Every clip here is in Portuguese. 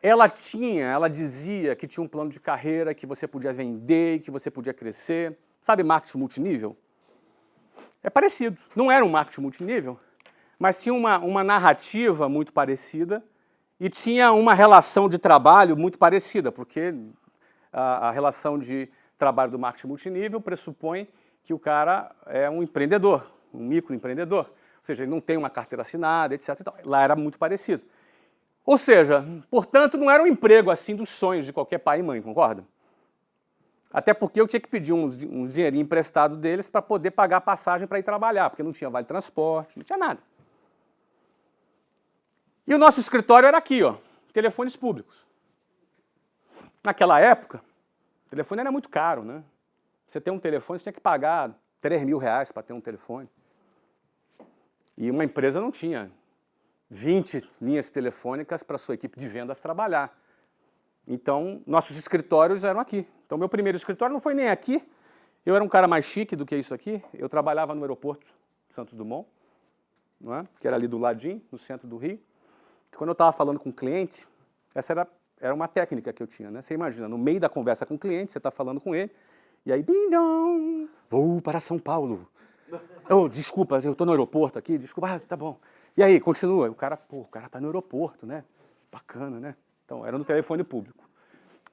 ela dizia que tinha um plano de carreira, que você podia vender, que você podia crescer. Sabe marketing multinível? É parecido. Não era um marketing multinível, mas tinha uma narrativa muito parecida e tinha uma relação de trabalho muito parecida, porque a relação de trabalho do marketing multinível pressupõe que o cara é um empreendedor, um microempreendedor. Ou seja, ele não tem uma carteira assinada, etc. Lá era muito parecido. Ou seja, portanto, não era um emprego assim dos sonhos de qualquer pai e mãe, concorda? Até porque eu tinha que pedir um dinheirinho emprestado deles para poder pagar a passagem para ir trabalhar, porque não tinha vale transporte, não tinha nada. E o nosso escritório era aqui, ó, telefones públicos. Naquela época, o telefone era muito caro, né? Você tem um telefone, você tinha que pagar R$3.000 para ter um telefone. E uma empresa não tinha 20 linhas telefônicas para a sua equipe de vendas trabalhar. Então, nossos escritórios eram aqui. Então, meu primeiro escritório não foi nem aqui. Eu era um cara mais chique do que isso aqui. Eu trabalhava no aeroporto Santos Dumont, não é? Que era ali do ladinho, no centro do Rio. E quando eu estava falando com o cliente, essa era uma técnica que eu tinha, né? Você imagina, no meio da conversa com o cliente, você está falando com ele, e aí, bim-dom, vou para São Paulo. Oh, desculpa, eu estou no aeroporto aqui, desculpa, tá bom. E aí, continua. O cara está no aeroporto, né? Bacana, né? Então, era no telefone público,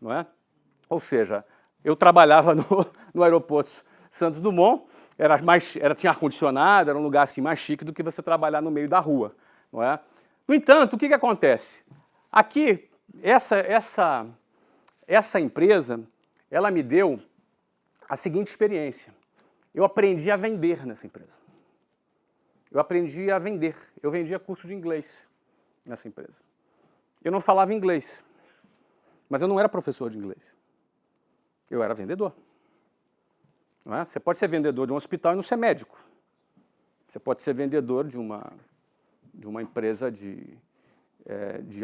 não é? Ou seja, eu trabalhava no aeroporto Santos Dumont, tinha ar-condicionado, era um lugar assim mais chique do que você trabalhar no meio da rua, não é? No entanto, o que acontece? Aqui, essa empresa, ela me deu a seguinte experiência. Eu aprendi a vender nessa empresa. Eu aprendi a vender. Eu vendia curso de inglês nessa empresa. Eu não falava inglês, mas eu não era professor de inglês. Eu era vendedor. Não é? Você pode ser vendedor de um hospital e não ser médico. Você pode ser vendedor de uma empresa de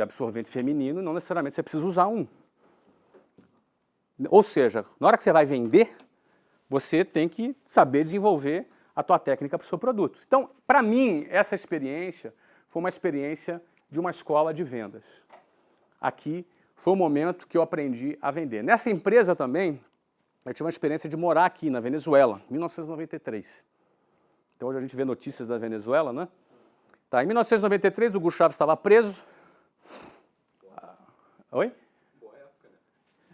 absorvente feminino, não necessariamente você precisa usar um. Ou seja, na hora que você vai vender, você tem que saber desenvolver a tua técnica para o seu produto. Então, para mim, essa experiência foi uma experiência de uma escola de vendas. Aqui foi o momento que eu aprendi a vender. Nessa empresa também, eu tive uma experiência de morar aqui na Venezuela, em 1993. Então, hoje a gente vê notícias da Venezuela, né? Tá, em 1993, o Hugo Chávez estava preso. Oi? Boa época, né?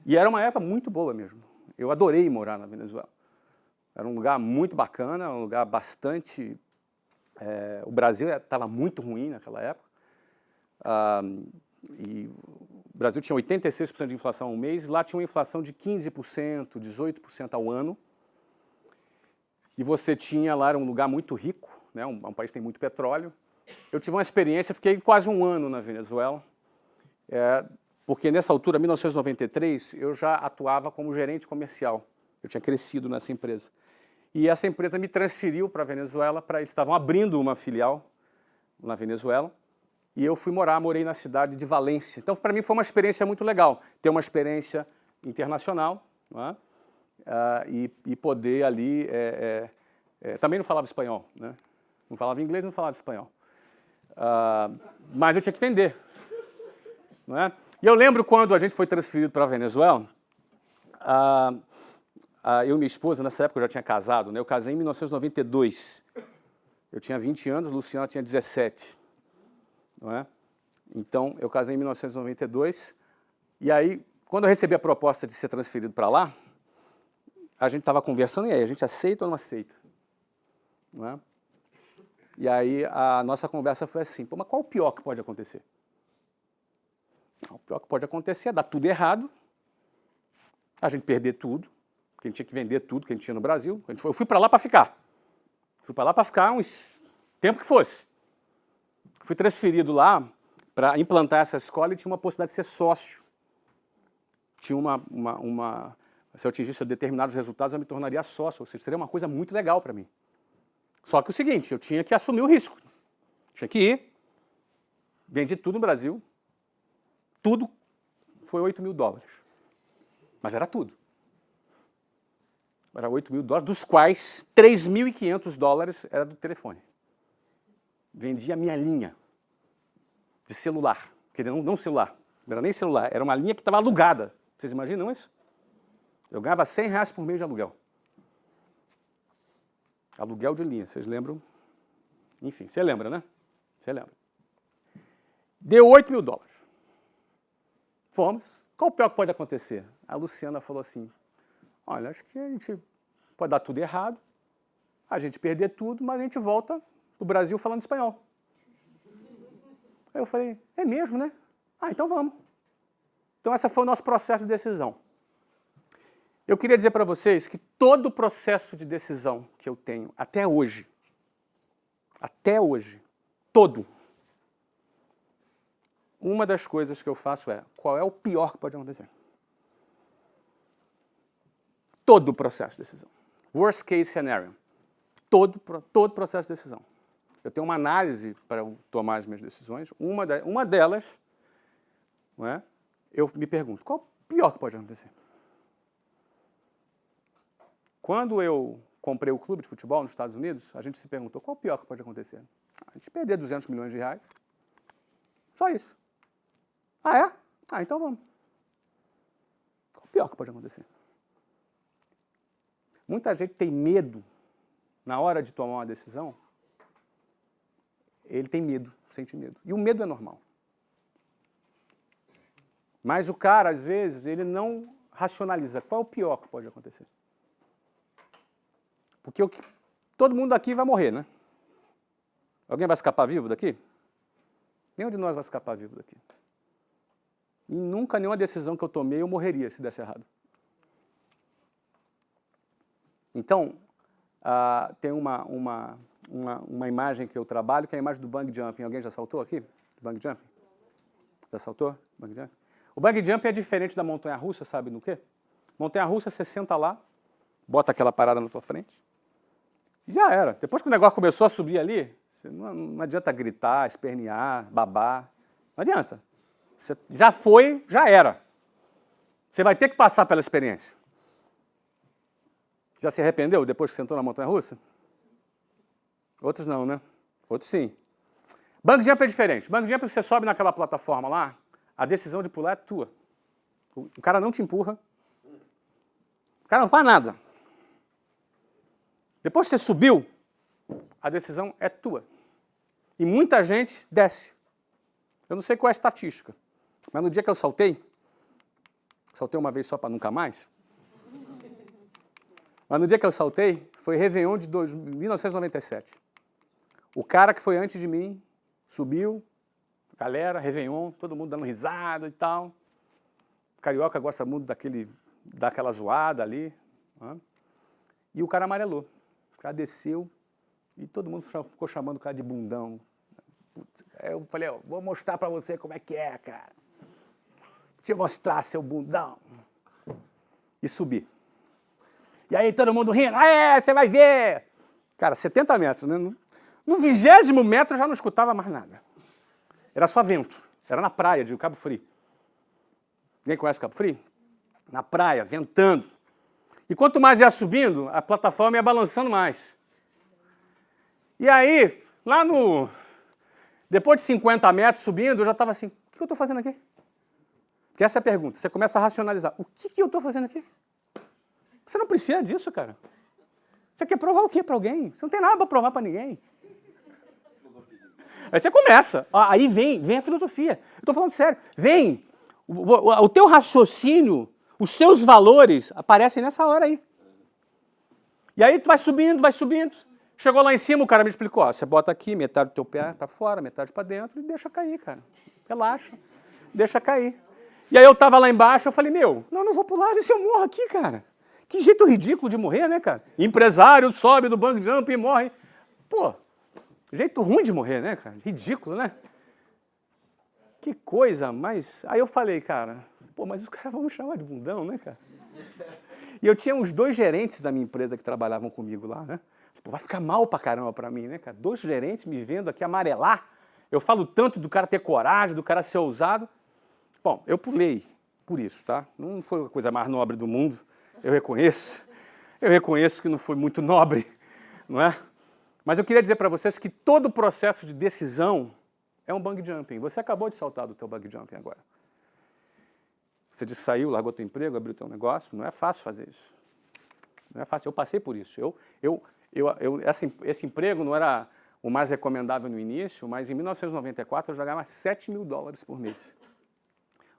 E era uma época muito boa mesmo. Eu adorei morar na Venezuela. Era um lugar muito bacana, um lugar bastante... o Brasil estava muito ruim naquela época. E o Brasil tinha 86% de inflação ao mês, lá tinha uma inflação de 15%, 18% ao ano. E você tinha lá, era um lugar muito rico, né? Um país que tem muito petróleo. Eu tive uma experiência, fiquei quase um ano na Venezuela, porque nessa altura, 1993, eu já atuava como gerente comercial. Eu tinha crescido nessa empresa. E essa empresa me transferiu para a Venezuela, eles estavam abrindo uma filial na Venezuela, e eu morei na cidade de Valência. Então, para mim, foi uma experiência muito legal, ter uma experiência internacional, não é? E poder ali... também não falava espanhol, né? Não falava inglês, não falava espanhol. Mas eu tinha que vender, não é? E eu lembro quando a gente foi transferido para a Venezuela, eu e minha esposa, nessa época eu já tinha casado, né? Eu casei em 1992. Eu tinha 20 anos, Luciana tinha 17. Não é? Então, eu casei em 1992. E aí, quando eu recebi a proposta de ser transferido para lá, a gente estava conversando, e aí, a gente aceita ou não aceita? Não é? E aí, a nossa conversa foi assim, mas qual o pior que pode acontecer? O pior que pode acontecer é dar tudo errado, a gente perder tudo, porque a gente tinha que vender tudo que a gente tinha no Brasil. Eu fui para lá para ficar. Fui para lá para ficar uns tempo que fosse. Fui transferido lá para implantar essa escola e tinha uma possibilidade de ser sócio. Tinha se eu atingisse determinados resultados, eu me tornaria sócio, ou seja, seria uma coisa muito legal para mim. Só que o seguinte, eu tinha que assumir o risco. Tinha que ir, vendi tudo no Brasil, tudo foi $8.000. Mas era tudo. Era $8.000, dos quais $3.500 era do telefone. Vendi a minha linha de celular, quer dizer, não celular, Não era nem celular, era uma linha que estava alugada. Vocês imaginam isso? Eu ganhava R$100 por mês de aluguel. Aluguel de linha, vocês lembram? Enfim, você lembra, né? Você lembra. Deu $8.000. Fomos. Qual o pior que pode acontecer? A Luciana falou assim, olha, acho que a gente pode dar tudo errado, a gente perder tudo, mas a gente volta pro Brasil falando espanhol. Aí eu falei, é mesmo, né? Ah, então vamos. Então esse foi o nosso processo de decisão. Eu queria dizer para vocês que todo o processo de decisão que eu tenho até hoje, todo, uma das coisas que eu faço é, qual é o pior que pode acontecer? Todo o processo de decisão. Worst case scenario. Todo processo de decisão. Eu tenho uma análise para eu tomar as minhas decisões. Uma delas, não é? Eu me pergunto, qual é o pior que pode acontecer? Quando eu comprei o clube de futebol nos Estados Unidos, a gente se perguntou, qual é o pior que pode acontecer? A gente perder R$200 milhões. Só isso. Ah, é? Ah, então vamos. Qual é o pior que pode acontecer? Muita gente tem medo, na hora de tomar uma decisão, ele tem medo, sente medo. E o medo é normal. Mas o cara, às vezes, ele não racionaliza qual é o pior que pode acontecer. Porque todo mundo aqui vai morrer, né? Alguém vai escapar vivo daqui? Nenhum de nós vai escapar vivo daqui. E nunca nenhuma decisão que eu tomei eu morreria se desse errado. Então, tem uma imagem que eu trabalho, que é a imagem do bungee jumping. Alguém já saltou aqui? Bungee jumping? Já saltou? Bungee jumping? O bungee jumping é diferente da montanha-russa, sabe no quê? Montanha-russa, você senta lá, bota aquela parada na tua frente, e já era. Depois que o negócio começou a subir ali, não adianta gritar, espernear, babar. Não adianta. Você já foi, já era. Você vai ter que passar pela experiência. Já se arrependeu depois que sentou na montanha-russa? Outros não, né? Outros sim. Bungee jump é diferente. Bungee jump, você sobe naquela plataforma lá, a decisão de pular é tua. O cara não te empurra. O cara não faz nada. Depois que você subiu, a decisão é tua. E muita gente desce. Eu não sei qual é a estatística, mas no dia que eu saltei uma vez só para nunca mais, mas no dia que eu saltei, foi Réveillon de 1997. O cara que foi antes de mim subiu, galera, Réveillon, todo mundo dando risada e tal. O carioca gosta muito daquela zoada ali. Né? E o cara amarelou. O cara desceu e todo mundo ficou chamando o cara de bundão. Aí eu falei, vou mostrar pra você como é que é, cara. Deixa eu mostrar seu bundão. E subi. E aí todo mundo rindo, você vai ver. Cara, 70 metros, né? No 20º metro eu já não escutava mais nada. Era só vento. Era na praia de Cabo Frio. Ninguém conhece Cabo Frio? Na praia, ventando. E quanto mais ia subindo, a plataforma ia balançando mais. E aí, depois de 50 metros subindo, eu já estava assim, o que eu estou fazendo aqui? Porque essa é a pergunta. Você começa a racionalizar. O que eu estou fazendo aqui? Você não precisa disso, cara. Você quer provar o quê para alguém? Você não tem nada para provar para ninguém. Aí você começa. Aí vem a filosofia. Eu estou falando sério. Vem. O teu raciocínio, os seus valores aparecem nessa hora aí. E aí tu vai subindo. Chegou lá em cima, o cara me explicou. Você bota aqui, metade do teu pé para fora, metade para dentro e deixa cair, cara. Relaxa. Deixa cair. E aí eu estava lá embaixo, eu falei, não vou pular, e se eu morro aqui, cara? Que jeito ridículo de morrer, né, cara? Empresário sobe do bungee jump e morre. Pô, jeito ruim de morrer, né, cara? Ridículo, né? Que coisa, mas... Aí eu falei, cara, mas os caras vão me chamar de bundão, né, cara? E eu tinha uns 2 gerentes da minha empresa que trabalhavam comigo lá, né? Vai ficar mal pra caramba pra mim, né, cara? 2 gerentes me vendo aqui amarelar. Eu falo tanto do cara ter coragem, do cara ser ousado. Bom, eu pulei por isso, tá? Não foi a coisa mais nobre do mundo, eu reconheço. Eu reconheço que não foi muito nobre, não é? Mas eu queria dizer para vocês que todo o processo de decisão é um bungee jumping. Você acabou de saltar do teu bungee jumping agora. Você disse, saiu, largou teu emprego, abriu teu negócio. Não é fácil fazer isso. Não é fácil. Eu passei por isso. Esse emprego não era o mais recomendável no início, mas em 1994 eu já ganhava $7.000 por mês.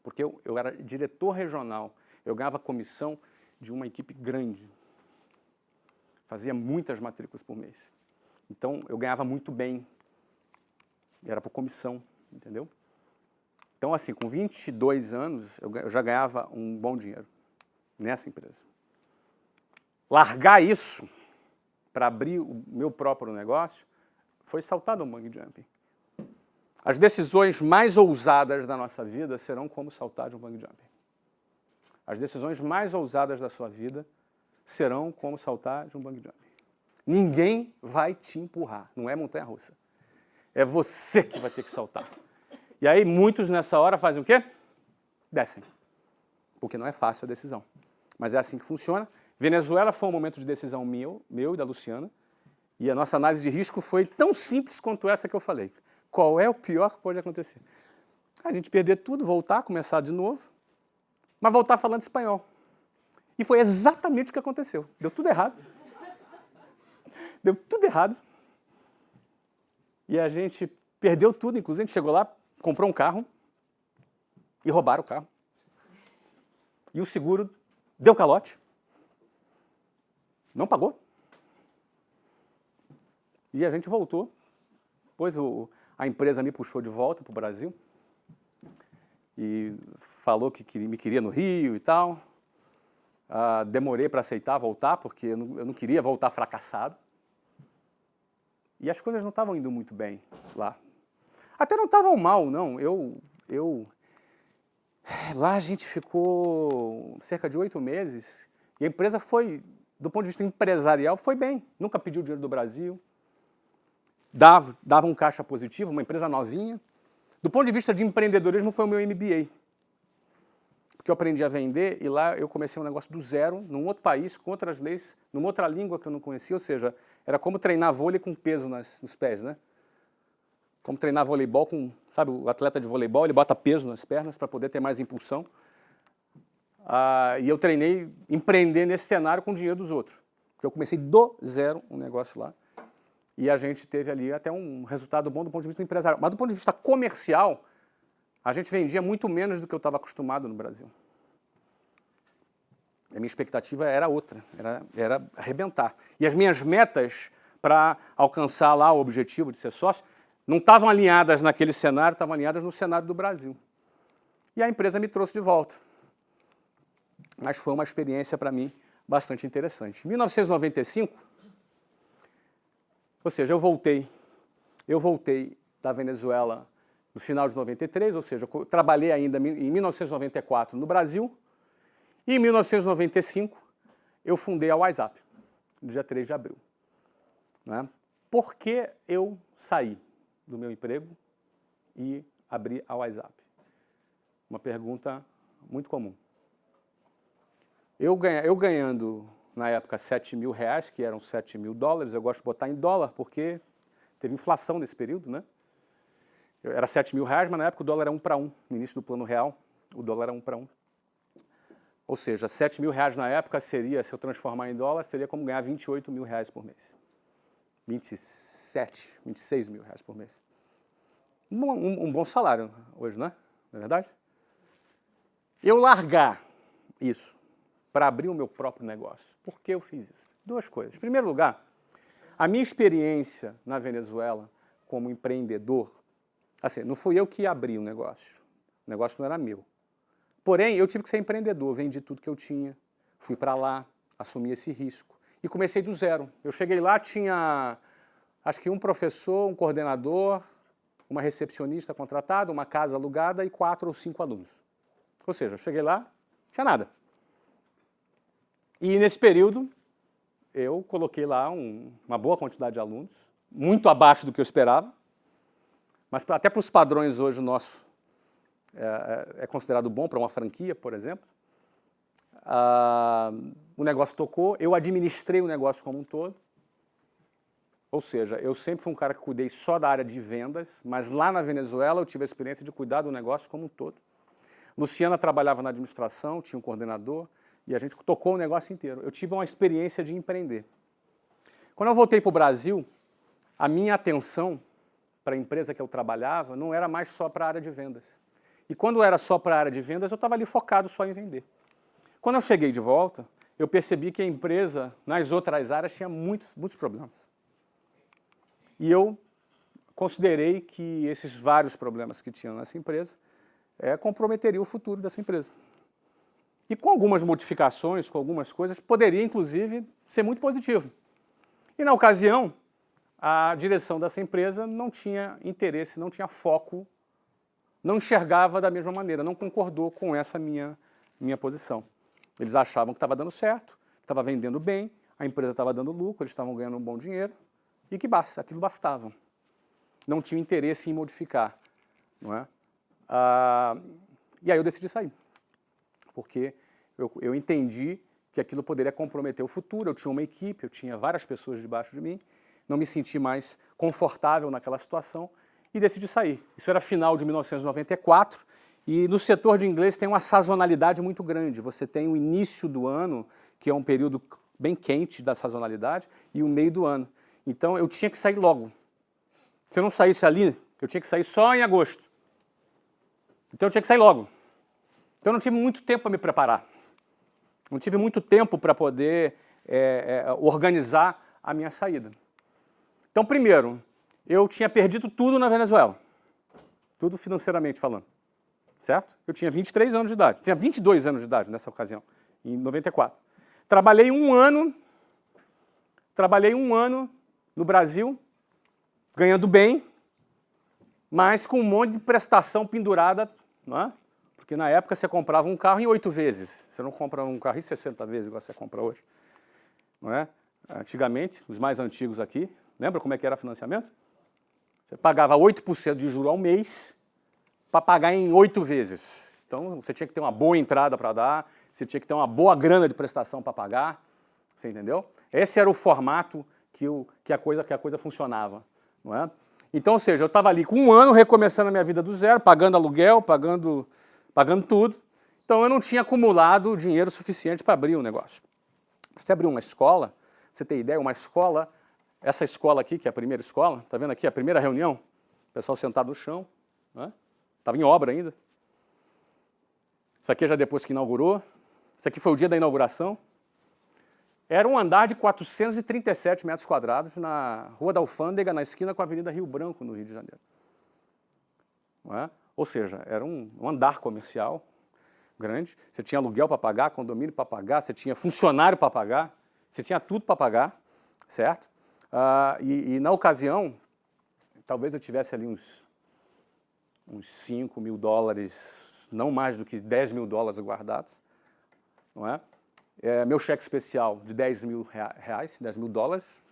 Porque eu era diretor regional. Eu ganhava comissão de uma equipe grande. Fazia muitas matrículas por mês. Então, eu ganhava muito bem. Era por comissão, entendeu? Então, assim, com 22 anos, eu já ganhava um bom dinheiro nessa empresa. Largar isso para abrir o meu próprio negócio foi saltar do bungee jumping. As decisões mais ousadas da nossa vida serão como saltar de um bungee jumping. As decisões mais ousadas da sua vida serão como saltar de um bungee jumping. Ninguém vai te empurrar, não é montanha-russa. É você que vai ter que saltar. E aí muitos nessa hora fazem o quê? Descem. Porque não é fácil a decisão. Mas é assim que funciona. Venezuela foi um momento de decisão meu e da Luciana. E a nossa análise de risco foi tão simples quanto essa que eu falei. Qual é o pior que pode acontecer? A gente perder tudo, voltar, começar de novo, mas voltar falando espanhol. E foi exatamente o que aconteceu. Deu tudo errado. Deu tudo errado. E a gente perdeu tudo, inclusive a gente chegou lá, comprou um carro e roubaram o carro. E o seguro deu calote. Não pagou. E a gente voltou. Depois a empresa me puxou de volta para o Brasil. E falou que me queria no Rio e tal. Demorei para aceitar voltar, porque eu não queria voltar fracassado. E as coisas não estavam indo muito bem lá. Até não estavam mal, não. Lá a gente ficou cerca de 8 meses e a empresa foi, do ponto de vista empresarial, foi bem. Nunca pediu dinheiro do Brasil. Dava um caixa positivo, uma empresa novinha. Do ponto de vista de empreendedorismo, foi o meu MBA. Porque eu aprendi a vender e lá eu comecei um negócio do zero, num outro país, com outras leis, numa outra língua que eu não conhecia, ou seja, era como treinar vôlei com peso nos pés, né? Como treinar voleibol com, sabe, o atleta de voleibol, ele bota peso nas pernas para poder ter mais impulsão. E eu treinei empreender nesse cenário com o dinheiro dos outros. Porque eu comecei do zero um negócio lá. E a gente teve ali até um resultado bom do ponto de vista empresarial. Mas do ponto de vista comercial, a gente vendia muito menos do que eu estava acostumado no Brasil. A minha expectativa era outra, era arrebentar. E as minhas metas para alcançar lá o objetivo de ser sócio não estavam alinhadas naquele cenário, estavam alinhadas no cenário do Brasil. E a empresa me trouxe de volta. Mas foi uma experiência para mim bastante interessante. Em 1995, ou seja, eu voltei da Venezuela no final de 93, ou seja, eu trabalhei ainda em 1994 no Brasil, e em 1995 eu fundei a WhatsApp, no dia 3 de abril. Né? Por que eu saí do meu emprego e abri a WhatsApp? Uma pergunta muito comum. Eu ganhando, na época, R$7.000, que eram $7.000, eu gosto de botar em dólar, porque teve inflação nesse período, né? Era R$7.000, mas na época o dólar era 1 para 1. No início do Plano Real, o dólar era 1 para 1. Ou seja, R$7.000 na época seria, se eu transformar em dólar, seria como ganhar R$28.000 por mês. 27, R$26.000 por mês. Um bom salário hoje, não é? Não é verdade? Eu largar isso para abrir o meu próprio negócio. Por que eu fiz isso? Duas coisas. Em primeiro lugar, a minha experiência na Venezuela como empreendedor, assim, não fui eu que abri o negócio não era meu. Porém, eu tive que ser empreendedor, vendi tudo que eu tinha, fui para lá, assumi esse risco e comecei do zero. Eu cheguei lá, tinha acho que um professor, um coordenador, uma recepcionista contratada, uma casa alugada e 4 ou 5 alunos. Ou seja, eu cheguei lá, não tinha nada. E nesse período, eu coloquei lá uma boa quantidade de alunos, muito abaixo do que eu esperava, mas até para os padrões hoje nosso é considerado bom para uma franquia, por exemplo. O negócio tocou, eu administrei o negócio como um todo, ou seja, eu sempre fui um cara que cuidei só da área de vendas, mas lá na Venezuela eu tive a experiência de cuidar do negócio como um todo. Luciana trabalhava na administração, tinha um coordenador, e a gente tocou o negócio inteiro. Eu tive uma experiência de empreender. Quando eu voltei para o Brasil, a minha atenção para a empresa que eu trabalhava não era mais só para a área de vendas. E quando era só para a área de vendas, eu estava ali focado só em vender. Quando eu cheguei de volta, eu percebi que a empresa, nas outras áreas, tinha muitos problemas. E eu considerei que esses vários problemas que tinham nessa empresa comprometeriam o futuro dessa empresa. E com algumas modificações, com algumas coisas, poderia, inclusive, ser muito positivo. E, na ocasião, a direção dessa empresa não tinha interesse, não tinha foco, não enxergava da mesma maneira, não concordou com essa minha posição. Eles achavam que estava dando certo, que estava vendendo bem, a empresa estava dando lucro, eles estavam ganhando um bom dinheiro, e que aquilo bastava. Não tinha interesse em modificar. Não é? E aí eu decidi sair, porque eu entendi que aquilo poderia comprometer o futuro, eu tinha uma equipe, eu tinha várias pessoas debaixo de mim, não me senti mais confortável naquela situação e decidi sair. Isso era final de 1994 e no setor de inglês tem uma sazonalidade muito grande. Você tem o início do ano, que é um período bem quente da sazonalidade, e o meio do ano. Então eu tinha que sair logo. Se eu não saísse ali, eu tinha que sair só em agosto. Então eu tinha que sair logo. Então eu não tive muito tempo para me preparar. Não tive muito tempo para poder organizar a minha saída. Então, primeiro, eu tinha perdido tudo na Venezuela. Tudo financeiramente falando. Certo? Eu tinha 23 anos de idade. Tinha 22 anos de idade nessa ocasião, em 94. Trabalhei um ano no Brasil, ganhando bem, mas com um monte de prestação pendurada, não é? Porque na época você comprava um carro em 8 vezes. Você não compra um carro em 60 vezes, igual você compra hoje. Não é? Antigamente, os mais antigos aqui, lembra como é que era financiamento? Você pagava 8% de juros ao mês para pagar em 8 vezes. Então, você tinha que ter uma boa entrada para dar, você tinha que ter uma boa grana de prestação para pagar. Você entendeu? Esse era o formato que a coisa funcionava. Não é? Então, ou seja, eu estava ali com um ano recomeçando a minha vida do zero, pagando aluguel, pagando tudo. Então, eu não tinha acumulado dinheiro suficiente para abrir um negócio. Para você abrir uma escola, você tem ideia, uma escola, essa escola aqui, que é a primeira escola, está vendo aqui a primeira reunião? O pessoal sentado no chão, né? Estava em obra ainda. Isso aqui é já depois que inaugurou. Isso aqui foi o dia da inauguração. Era um andar de 437 metros quadrados na Rua da Alfândega, na esquina com a Avenida Rio Branco, no Rio de Janeiro. Não é? Ou seja, era um andar comercial grande, você tinha aluguel para pagar, condomínio para pagar, você tinha funcionário para pagar, você tinha tudo para pagar, certo? E na ocasião, talvez eu tivesse ali uns 5 mil dólares, não mais do que 10 mil dólares guardados, não é? Meu cheque especial de 10 mil reais, 10 mil dólares,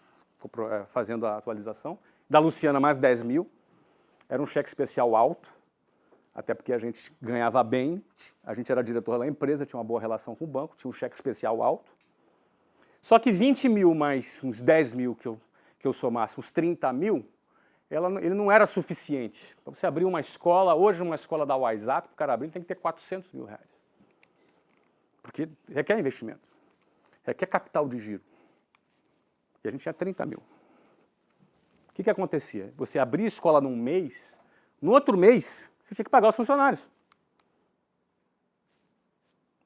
fazendo a atualização, da Luciana mais 10 mil, era um cheque especial alto, até porque a gente ganhava bem, a gente era diretor da empresa, tinha uma boa relação com o banco, tinha um cheque especial alto. Só que 20 mil mais uns 10 mil que eu somasse, uns 30 mil, ele não era suficiente. Para você abrir uma escola, hoje uma escola da WhatsApp, para o cara abrir, tem que ter 400 mil reais. Porque requer investimento, requer capital de giro. E a gente tinha 30 mil. O que acontecia? Você abria a escola num mês, no outro mês, você tinha que pagar os funcionários.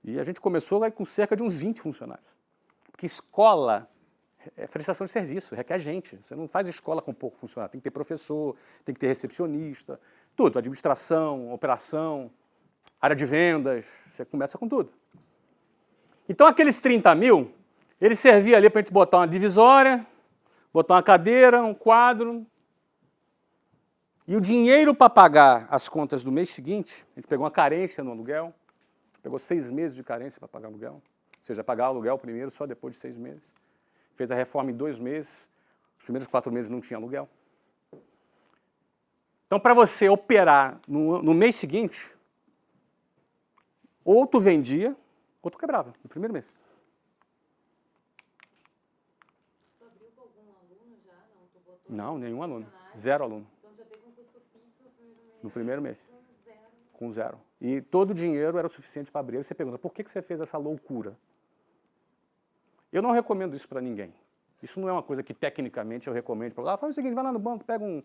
E a gente começou aí com cerca de uns 20 funcionários. Porque escola é prestação de serviço, requer gente. Você não faz escola com pouco funcionário. Tem que ter professor, tem que ter recepcionista, tudo. Administração, operação, área de vendas, você começa com tudo. Então aqueles 30 mil, ele servia ali para a gente botar uma divisória, botar uma cadeira, um quadro. E o dinheiro para pagar as contas do mês seguinte, a gente pegou uma carência no aluguel, pegou 6 meses de carência para pagar aluguel, ou seja, pagar o aluguel primeiro só depois de 6 meses. Fez a reforma em 2 meses, os primeiros 4 meses não tinha aluguel. Então, para você operar no mês seguinte, ou tu vendia, ou tu quebrava no primeiro mês. Tu abriu com algum aluno já? Não, tu botou não, nenhum aluno. 0 aluno. Então já teve um custo fixo no primeiro mês. No primeiro mês. com 0. E todo o dinheiro era o suficiente para abrir. Aí você pergunta, por que você fez essa loucura? Eu não recomendo isso para ninguém. Isso não é uma coisa que tecnicamente eu recomendo. Faz o seguinte, vai lá no banco, pega um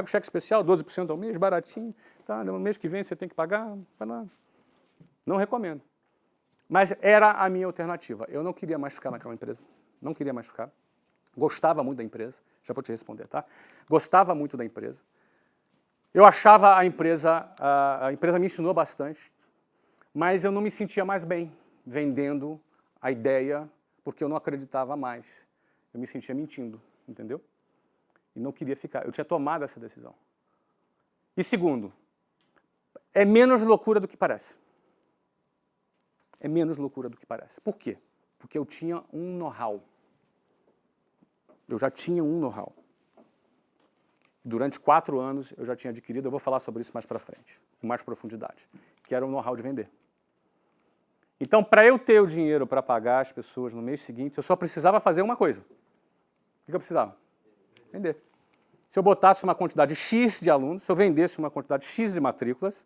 cheque especial, 12% ao mês, baratinho. Tá? No mês que vem você tem que pagar, vai lá. Não recomendo. Mas era a minha alternativa. Eu não queria mais ficar naquela empresa. Não queria mais ficar. Gostava muito da empresa. Já vou te responder, tá? Gostava muito da empresa. Eu achava a empresa me ensinou bastante, mas eu não me sentia mais bem vendendo a ideia, porque eu não acreditava mais. Eu me sentia mentindo, entendeu? E não queria ficar. Eu tinha tomado essa decisão. E segundo, é menos loucura do que parece. É menos loucura do que parece. Por quê? Porque eu tinha um know-how. Eu já tinha um know-how. Durante 4 anos eu já tinha adquirido, eu vou falar sobre isso mais para frente, com mais profundidade, que era o know-how de vender. Então, para eu ter o dinheiro para pagar as pessoas no mês seguinte, eu só precisava fazer uma coisa. O que eu precisava? Vender. Se eu botasse uma quantidade X de alunos, se eu vendesse uma quantidade X de matrículas,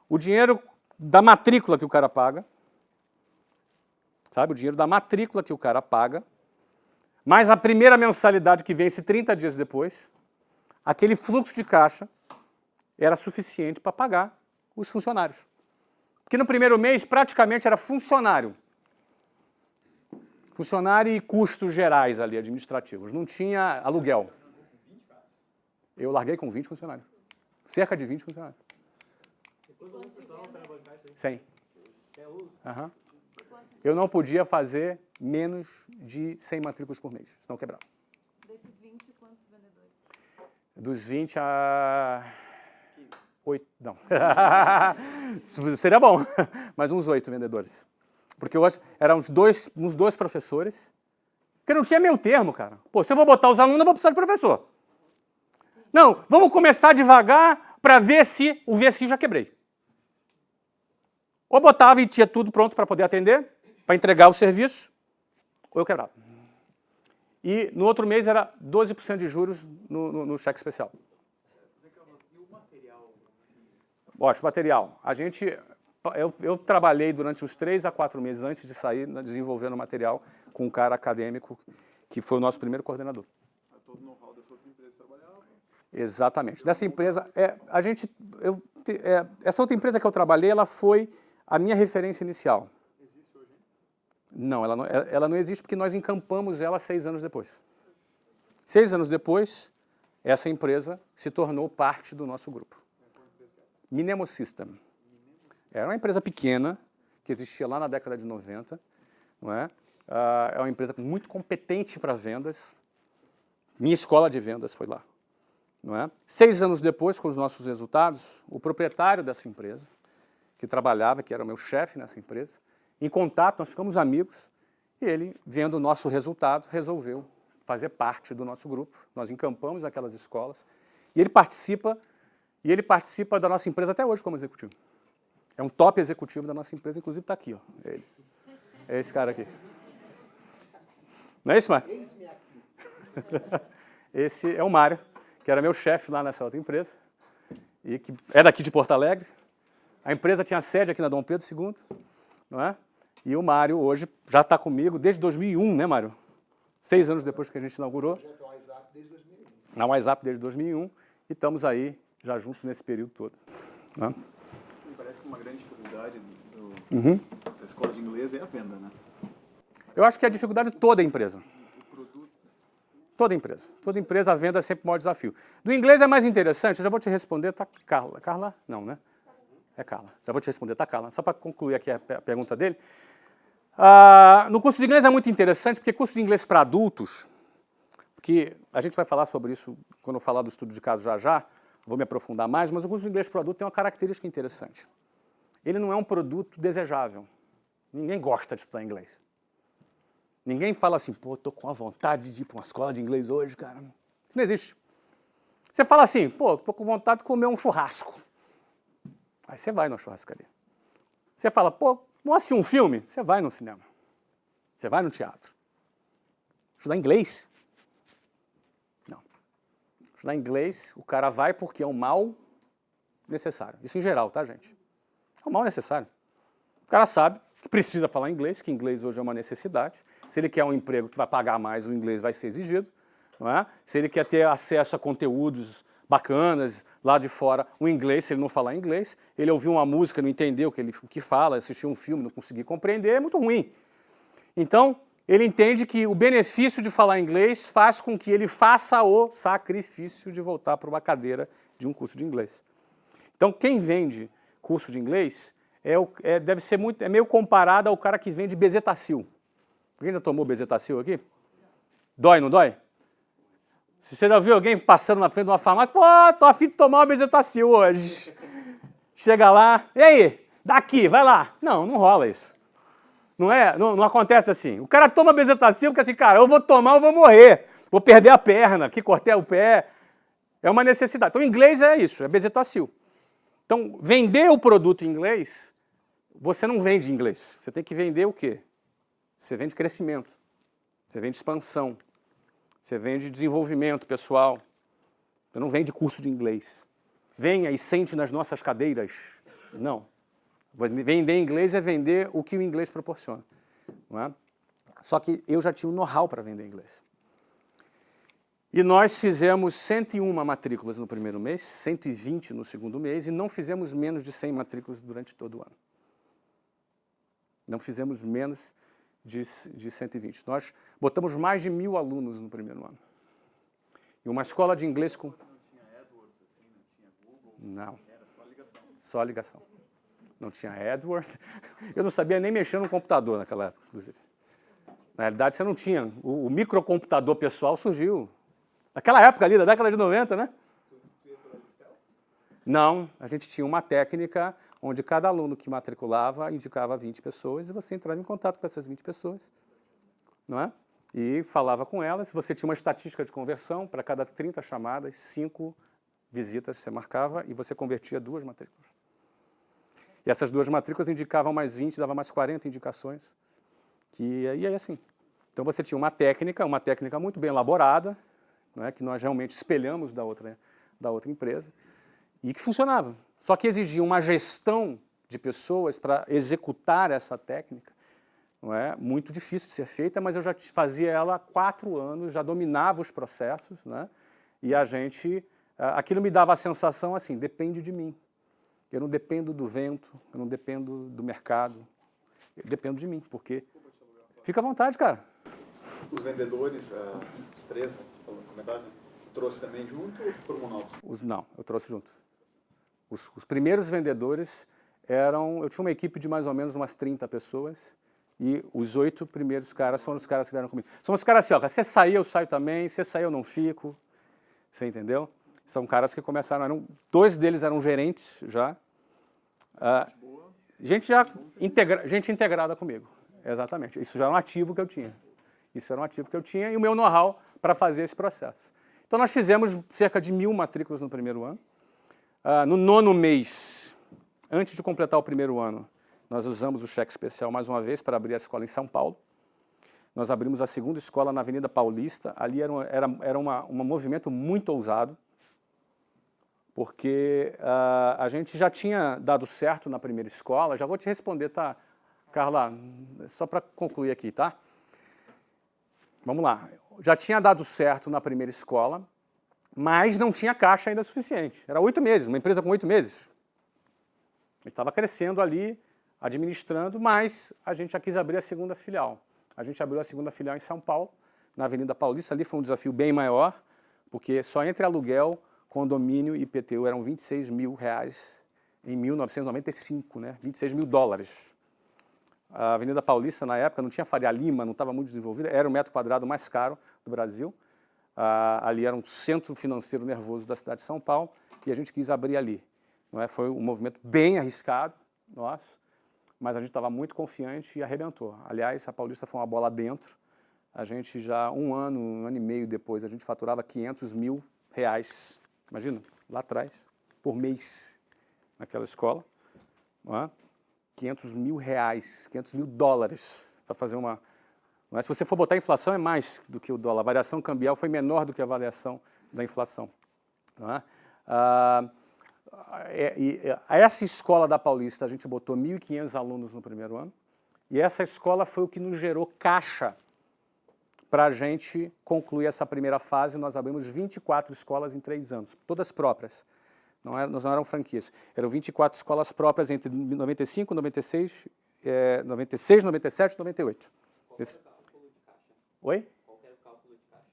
o dinheiro da matrícula que o cara paga, sabe? O dinheiro da matrícula que o cara paga, mais a primeira mensalidade que vence 30 dias depois, aquele fluxo de caixa era suficiente para pagar os funcionários. Porque no primeiro mês, praticamente, era funcionário. Funcionário e custos gerais ali, administrativos. Não tinha aluguel. Eu larguei com 20 funcionários. Cerca de 20 funcionários. 100. Uhum. Eu não podia fazer menos de 100 matrículas por mês, senão quebrava. Desses 20, quantos vendedores? Dos 20 a 8, não. Seria bom, mas uns 8 vendedores. Porque eram uns dois professores, porque não tinha meio termo, cara. Pô, se eu vou botar os alunos, eu vou precisar de professor. Não, vamos começar devagar para ver se eu já quebrei. Ou botava e tinha tudo pronto para poder atender, para entregar o serviço, ou eu quebrava. E no outro mês era 12% de juros no cheque especial. E o material? Ótimo, material. Eu trabalhei durante uns 3 a 4 meses antes de sair, desenvolvendo material com um cara acadêmico, que foi o nosso primeiro coordenador. Todo o know-how dessa outra empresa trabalhava? Exatamente. Dessa empresa, essa outra empresa que eu trabalhei, ela foi a minha referência inicial. Existe hoje? Não, ela não existe porque nós encampamos ela 6 anos depois. 6 anos depois, essa empresa se tornou parte do nosso grupo. Minemo System. Era uma empresa pequena, que existia lá na década de 90. Não é? É uma empresa muito competente para vendas. Minha escola de vendas foi lá. Não é? 6 anos depois, com os nossos resultados, o proprietário dessa empresa, que trabalhava, que era o meu chefe nessa empresa, em contato, nós ficamos amigos, e ele, vendo o nosso resultado, resolveu fazer parte do nosso grupo. Nós encampamos aquelas escolas, e ele participa da nossa empresa até hoje como executivo. É um top executivo da nossa empresa, inclusive está aqui, ó, ele. É esse cara aqui. Não é isso, Mário? Eis-me aqui. Esse é o Mário, que era meu chefe lá nessa outra empresa, e que é daqui de Porto Alegre. A empresa tinha sede aqui na Dom Pedro II, não é? E o Mário hoje já está comigo desde 2001, né, Mário? 6 anos depois que a gente inaugurou. Já estou WhatsApp desde 2001. Na WhatsApp desde 2001, e estamos aí já juntos nesse período todo. Né? Me parece que uma grande dificuldade da escola de inglês é a venda, né? Eu acho que é a dificuldade de toda a empresa. O produto. Toda empresa. Toda empresa, a venda é sempre o maior desafio. Do inglês é mais interessante, eu já vou te responder, tá, Carla? Carla? Não, né? É Carla. Já vou te responder, tá, Carla? Só para concluir aqui a pergunta dele. No curso de inglês é muito interessante, porque curso de inglês para adultos, que a gente vai falar sobre isso quando eu falar do estudo de caso já, vou me aprofundar mais, mas o curso de inglês para adulto tem uma característica interessante. Ele não é um produto desejável. Ninguém gosta de estudar inglês. Ninguém fala assim, pô, tô com a vontade de ir para uma escola de inglês hoje, cara. Isso não existe. Você fala assim, pô, tô com vontade de comer um churrasco. Aí você vai na churrascaria. Você fala, pô, vamos assistir um filme? Você vai no cinema. Você vai no teatro. Estudar inglês? Não. Estudar inglês, o cara vai porque é um mau necessário. Isso em geral, tá, gente? É o mal necessário. O cara sabe que precisa falar inglês, que inglês hoje é uma necessidade. Se ele quer um emprego que vai pagar mais, o inglês vai ser exigido. Não é? Se ele quer ter acesso a conteúdos bacanas lá de fora, o inglês, se ele não falar inglês, ele ouviu uma música, não entendeu o que fala, assistiu um filme, não conseguiu compreender, é muito ruim. Então, ele entende que o benefício de falar inglês faz com que ele faça o sacrifício de voltar para uma cadeira de um curso de inglês. Então, quem vende curso de inglês deve ser meio comparado ao cara que vende bezetacil. Alguém já tomou bezetacil aqui? Dói, não dói? Se você já viu alguém passando na frente de uma farmácia, pô, tô a fim de tomar uma bezetacil hoje. Chega lá, e aí? Daqui, vai lá. Não, não rola isso. Não acontece assim. O cara toma bezetacil porque assim, cara, eu vou tomar, eu vou morrer. Vou perder a perna, que cortei o pé. É uma necessidade. Então, inglês é isso, é bezetacil. Então, vender o produto em inglês, você não vende inglês. Você tem que vender o quê? Você vende crescimento. Você vende expansão. Você vende desenvolvimento pessoal. Você não vende curso de inglês. Venha e sente nas nossas cadeiras. Não. Vender inglês é vender o que o inglês proporciona. Não é? Só que eu já tinha um know-how para vender inglês. E nós fizemos 101 matrículas no primeiro mês, 120 no segundo mês, e não fizemos menos de 100 matrículas durante todo o ano. Não fizemos menos de 120. Nós botamos mais de 1.000 alunos no primeiro ano. E uma escola de inglês com... Não tinha AdWords, assim, não tinha Google? Não. Era só ligação. Só ligação. Não tinha AdWords. Eu não sabia nem mexer no computador naquela época, inclusive. Na realidade, você não tinha. O microcomputador pessoal surgiu naquela época ali, da década de 90, né? Tu ia pela Listel? Não, a gente tinha uma técnica onde cada aluno que matriculava indicava 20 pessoas e você entrava em contato com essas 20 pessoas, não é? E falava com elas. Você tinha uma estatística de conversão, para cada 30 chamadas, 5 visitas você marcava e você convertia 2 matrículas. E essas 2 matrículas indicavam mais 20, dava mais 40 indicações. E aí assim. Então você tinha uma técnica muito bem elaborada, não é? Que nós realmente espelhamos da outra empresa, e que funcionava. Só que exigia uma gestão de pessoas para executar essa técnica, não é? Muito difícil de ser feita, mas eu já fazia ela há 4 anos, já dominava os processos, né? E aquilo me dava a sensação assim, depende de mim. Eu não dependo do vento, eu não dependo do mercado, eu dependo de mim, porque... Fica à vontade, cara. Os vendedores, os 3, comentaram, trouxe também junto ou foram novos? Não, eu trouxe junto. Os primeiros vendedores eu tinha uma equipe de mais ou menos umas 30 pessoas, e os 8 primeiros caras foram os caras que vieram comigo. São os caras assim, ó, você sair, eu saio também, você sair, eu não fico, você entendeu? São caras que começaram, 2 deles eram gerentes já, gente integrada comigo, exatamente. Isso já era um ativo que eu tinha. E o meu know-how para fazer esse processo. Então, nós fizemos cerca de 1.000 matrículas no primeiro ano. No 9º mês, antes de completar o primeiro ano, nós usamos o cheque especial mais uma vez para abrir a escola em São Paulo. Nós abrimos a segunda escola na Avenida Paulista. Ali era um movimento muito ousado, porque a gente já tinha dado certo na primeira escola. Já vou te responder, tá, Carla? Só para concluir aqui, tá? Vamos lá. Já tinha dado certo na primeira escola, mas não tinha caixa ainda suficiente. Era 8 meses, uma empresa com 8 meses. A gente estava crescendo ali, administrando, mas a gente já quis abrir a segunda filial. A gente abriu a segunda filial em São Paulo, na Avenida Paulista. Ali foi um desafio bem maior, porque só entre aluguel, condomínio e IPTU eram R$26 mil em 1995, né? $26 mil. A Avenida Paulista, na época, não tinha Faria Lima, não estava muito desenvolvida, era o metro quadrado mais caro do Brasil. Ali era um centro financeiro nervoso da cidade de São Paulo, e a gente quis abrir ali. Não é? Foi um movimento bem arriscado, nosso, mas a gente estava muito confiante e arrebentou. Aliás, a Paulista foi uma bola dentro. A gente já, um ano e meio depois, a gente faturava R$500 mil, imagina, lá atrás, por mês, naquela escola. Não é? R$500 mil, $500 mil para fazer uma... Mas se você for botar a inflação, é mais do que o dólar. A variação cambial foi menor do que a variação da inflação. Não é? essa escola da Paulista, a gente botou 1.500 alunos no primeiro ano, e essa escola foi o que nos gerou caixa para a gente concluir essa primeira fase. Nós abrimos 24 escolas em 3 anos, todas próprias. Não eram franquias. Eram 24 escolas próprias entre 95, 96, 97 e 98. Qual era o cálculo de caixa? Oi? Qual era o cálculo de caixa?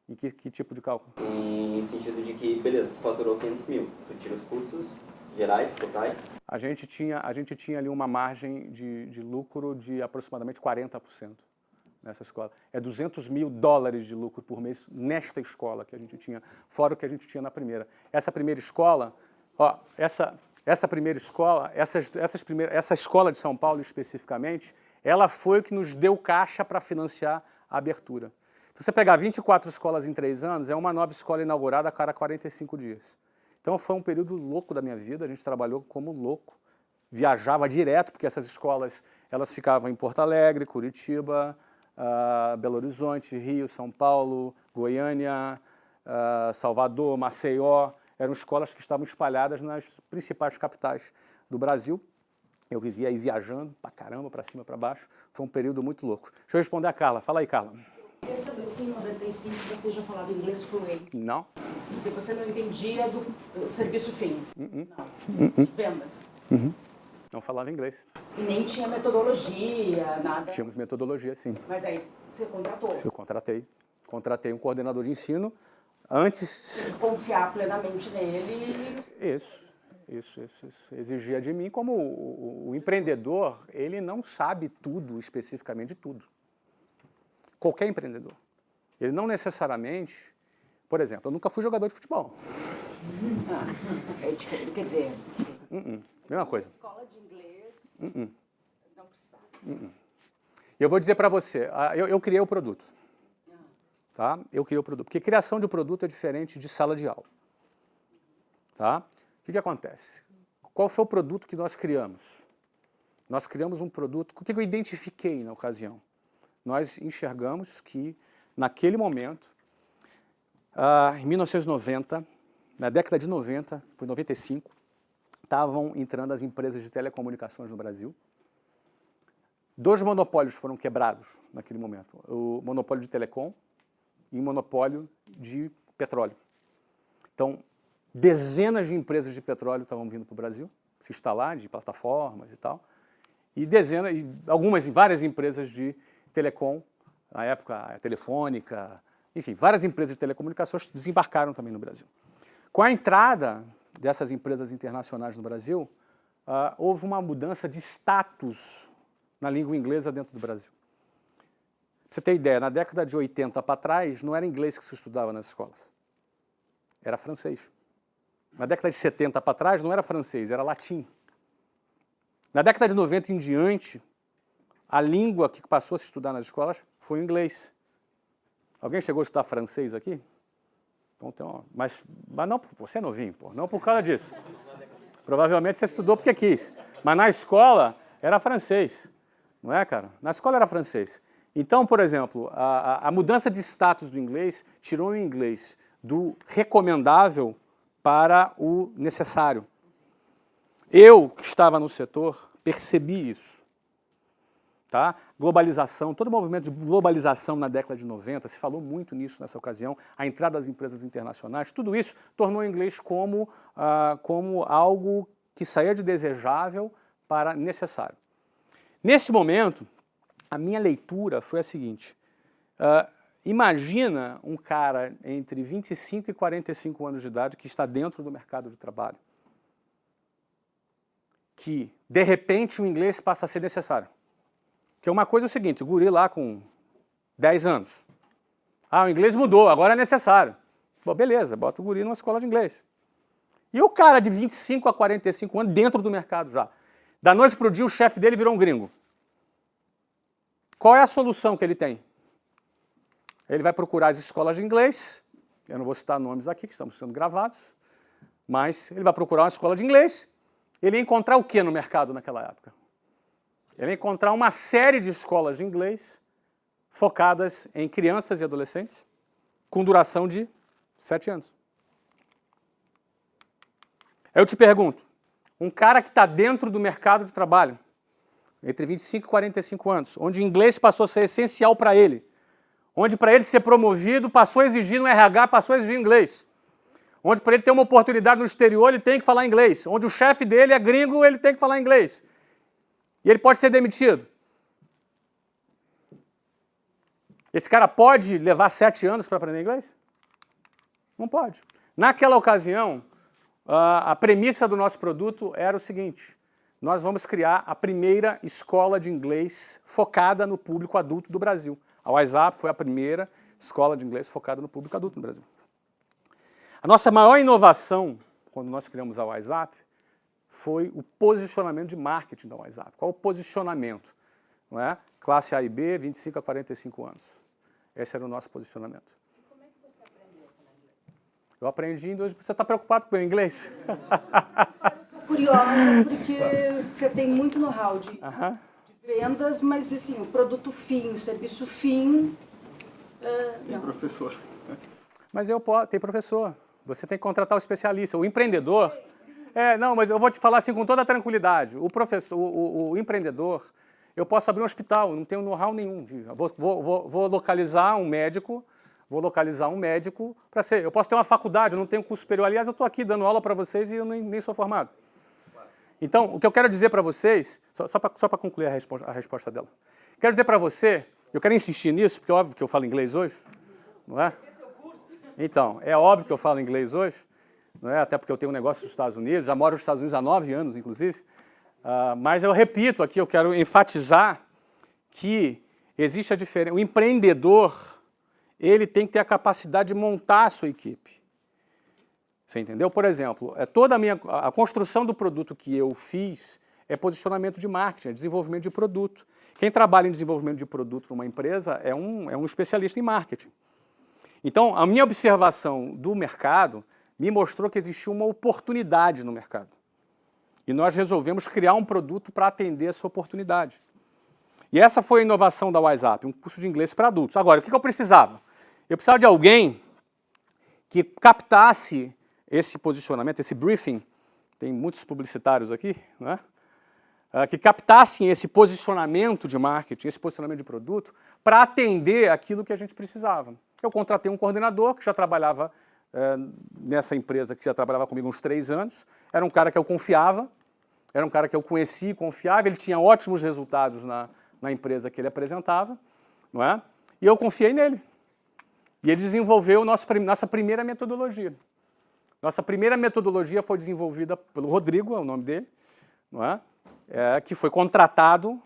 Em que tipo de cálculo? Em sentido de que, beleza, tu faturou 500 mil, tu tira os custos gerais, totais. A gente tinha ali uma margem de lucro de aproximadamente 40% nessa escola. É $200 mil de lucro por mês nesta escola que a gente tinha, fora o que a gente tinha na primeira. Essa primeira escola, essa primeira escola, essa escola de São Paulo especificamente, ela foi o que nos deu caixa para financiar a abertura. Se você pegar 24 escolas em 3 anos, é uma nova escola inaugurada a cada 45 dias. Então foi um período louco da minha vida, a gente trabalhou como louco, viajava direto, porque essas escolas elas ficavam em Porto Alegre, Curitiba, Belo Horizonte, Rio, São Paulo, Goiânia, Salvador, Maceió. Eram escolas que estavam espalhadas nas principais capitais do Brasil. Eu vivia aí viajando pra caramba, pra cima, pra baixo. Foi um período muito louco. Deixa eu responder a Carla. Fala aí, Carla. Eu queria saber se em 95 você já falava inglês fluente. Não. Se você não entendia do serviço fim. Não. Vendas. Não falava inglês. E nem tinha metodologia, nada. Tínhamos metodologia, sim. Mas aí você contratou. Eu contratei. Contratei um coordenador de ensino antes... Tem que confiar plenamente nele. Isso. Exigia de mim, como o empreendedor, ele não sabe tudo, especificamente de tudo. Qualquer empreendedor. Ele não necessariamente... Por exemplo, eu nunca fui jogador de futebol. É diferente, quer dizer... Mesma coisa. Escola de inglês, não precisava. E eu vou dizer para você, eu criei o produto. Tá? Eu criei o produto. Porque criação de produto é diferente de sala de aula. Tá? O que acontece? Qual foi o produto que nós criamos? Nós criamos um produto... O que eu identifiquei na ocasião? Nós enxergamos que, naquele momento, em 1990, na década de 90, foi 95, estavam entrando as empresas de telecomunicações no Brasil. 2 monopólios foram quebrados naquele momento. O monopólio de telecom e o monopólio de petróleo. Então, dezenas de empresas de petróleo estavam vindo para o Brasil, se instalar, de plataformas e tal, e várias empresas de telecom, na época a Telefônica, enfim, várias empresas de telecomunicações desembarcaram também no Brasil. Com a entrada dessas empresas internacionais no Brasil, houve uma mudança de status na língua inglesa dentro do Brasil. Pra você ter ideia, na década de 80 para trás, não era inglês que se estudava nas escolas, era francês. Na década de 70 para trás, não era francês, era latim. Na década de 90 em diante, a língua que passou a se estudar nas escolas foi o inglês. Alguém chegou a estudar francês aqui? Então, mas não, você é novinho, pô, não por causa disso. Provavelmente você estudou porque quis. Mas na escola era francês, não é, cara? Na escola era francês. Então, por exemplo, a mudança de status do inglês tirou o inglês do recomendável para o necessário. Eu, que estava no setor, percebi isso. Tá? Globalização, todo o movimento de globalização na década de 90, se falou muito nisso nessa ocasião, a entrada das empresas internacionais, tudo isso tornou o inglês como algo que saía de desejável para necessário. Nesse momento, a minha leitura foi a seguinte, imagina um cara entre 25 e 45 anos de idade que está dentro do mercado de trabalho, que, de repente, o inglês passa a ser necessário. Porque uma coisa é o seguinte, o guri lá com 10 anos. O inglês mudou, agora é necessário. Bom, beleza, bota o guri numa escola de inglês. E o cara de 25 a 45 anos dentro do mercado já. Da noite para o dia, o chefe dele virou um gringo. Qual é a solução que ele tem? Ele vai procurar as escolas de inglês, eu não vou citar nomes aqui, que estamos sendo gravados, mas ele vai procurar uma escola de inglês, ele ia encontrar o que no mercado naquela época? Ele ia encontrar uma série de escolas de inglês focadas em crianças e adolescentes com duração de 7 anos. Aí eu te pergunto, um cara que está dentro do mercado de trabalho, entre 25 e 45 anos, onde o inglês passou a ser essencial para ele, onde para ele ser promovido passou a exigir no RH, passou a exigir inglês, onde para ele ter uma oportunidade no exterior ele tem que falar inglês, onde o chefe dele é gringo, ele tem que falar inglês, e ele pode ser demitido. Esse cara pode levar 7 anos para aprender inglês? Não pode. Naquela ocasião, a premissa do nosso produto era o seguinte: nós vamos criar a primeira escola de inglês focada no público adulto do Brasil. A WhatsApp foi a primeira escola de inglês focada no público adulto no Brasil. A nossa maior inovação, quando nós criamos a WhatsApp, foi o posicionamento de marketing da WhatsApp. Qual o posicionamento? Não é? Classe A e B, 25 a 45 anos. Esse era o nosso posicionamento. E como é que você aprendeu a falar inglês? Eu aprendi em 2. Você está preocupado com o meu inglês? Estou curiosa porque você tem muito know-how de vendas, mas assim, o produto fim, o serviço fim... Tem não. professor. Mas tem professor. Você tem que contratar o especialista. O empreendedor... não, mas eu vou te falar assim com toda a tranquilidade. O professor, o empreendedor, eu posso abrir um hospital, não tenho know-how nenhum. Vou localizar um médico, para ser... Eu posso ter uma faculdade, eu não tenho curso superior. Aliás, eu estou aqui dando aula para vocês e eu nem sou formado. Então, o que eu quero dizer para vocês, só para concluir a resposta dela, quero dizer para você, eu quero insistir nisso, porque é óbvio que eu falo inglês hoje, não é? Então, é óbvio que eu falo inglês hoje, não é? Até porque eu tenho um negócio nos Estados Unidos, já moro nos Estados Unidos há 9 anos, inclusive, mas eu repito aqui, eu quero enfatizar que existe a diferença. O empreendedor, ele tem que ter a capacidade de montar a sua equipe. Você entendeu? Por exemplo, a construção do produto que eu fiz é posicionamento de marketing, é desenvolvimento de produto. Quem trabalha em desenvolvimento de produto numa empresa é um especialista em marketing. Então, a minha observação do mercado me mostrou que existia uma oportunidade no mercado. E nós resolvemos criar um produto para atender essa oportunidade. E essa foi a inovação da WhatsApp, um curso de inglês para adultos. Agora, o que eu precisava? Eu precisava de alguém que captasse esse posicionamento, esse briefing, tem muitos publicitários aqui, né? Que captassem esse posicionamento de marketing, esse posicionamento de produto, para atender aquilo que a gente precisava. Eu contratei um coordenador que já trabalhava nessa empresa, que já trabalhava comigo uns 3 anos, era um cara que eu confiava, era um cara que eu conhecia e confiava, ele tinha ótimos resultados na empresa que ele apresentava, não é? E eu confiei nele. E ele desenvolveu nossa primeira metodologia. Nossa primeira metodologia foi desenvolvida pelo Rodrigo, é o nome dele, não é? Que foi contratado